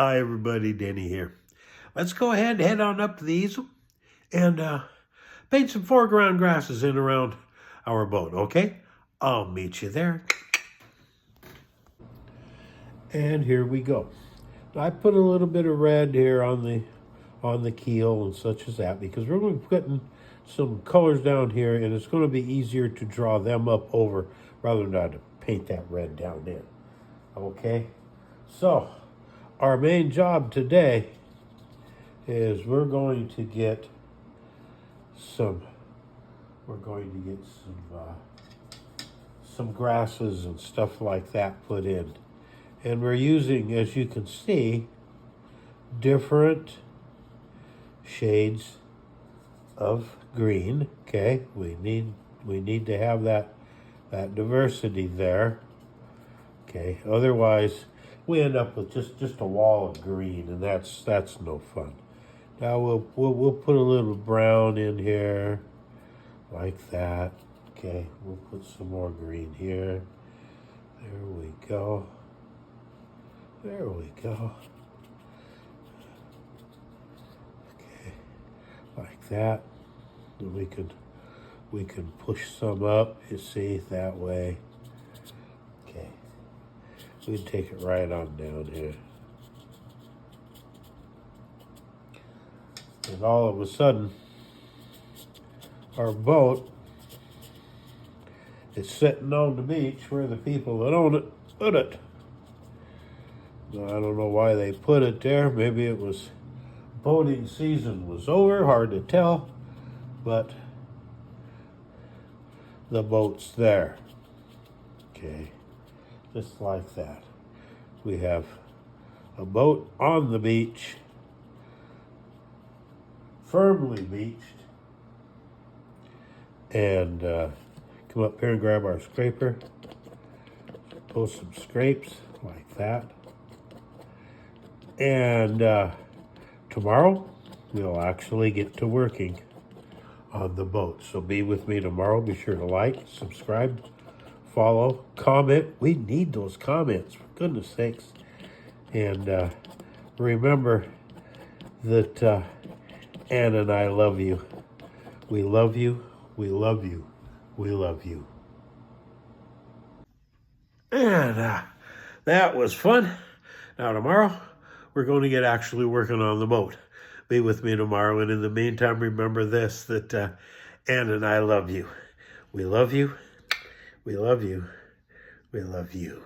Hi everybody, Danny here. Let's go ahead and head on up to the easel and paint some foreground grasses in around our boat, okay? I'll meet you there. And here we go. I put a little bit of red here on the keel and such as that because we're going to be putting some colors down here and it's going to be easier to draw them up over rather than to paint that red down in. Okay? So, our main job today is we're going to get some grasses and stuff like that put in. And we're using, as you can see, different shades of green. Okay, we need to have that diversity there. Okay, otherwise we end up with just a wall of green, and that's no fun. Now we'll put a little brown in here, like that. Okay, we'll put some more green here. There we go. There we go. Okay, like that. And we can push some up. You see that way. Okay. We can take it right on down here. And all of a sudden, our boat is sitting on the beach where the people that own it put it. Now, I don't know why they put it there. Maybe it was boating season was over, hard to tell, but the boat's there. Okay. Just like that. We have a boat on the beach, firmly beached, and come up here and grab our scraper, pull some scrapes like that, and tomorrow we'll actually get to working on the boat. So be with me tomorrow. Be sure to like, subscribe, follow, comment. We need those comments, for goodness sakes. And remember that Ann and I love you. We love you. We love you. We love you. And that was fun. Now tomorrow, we're going to get actually working on the boat. Be with me tomorrow. And in the meantime, remember this, that Ann and I love you. We love you. We love you. We love you.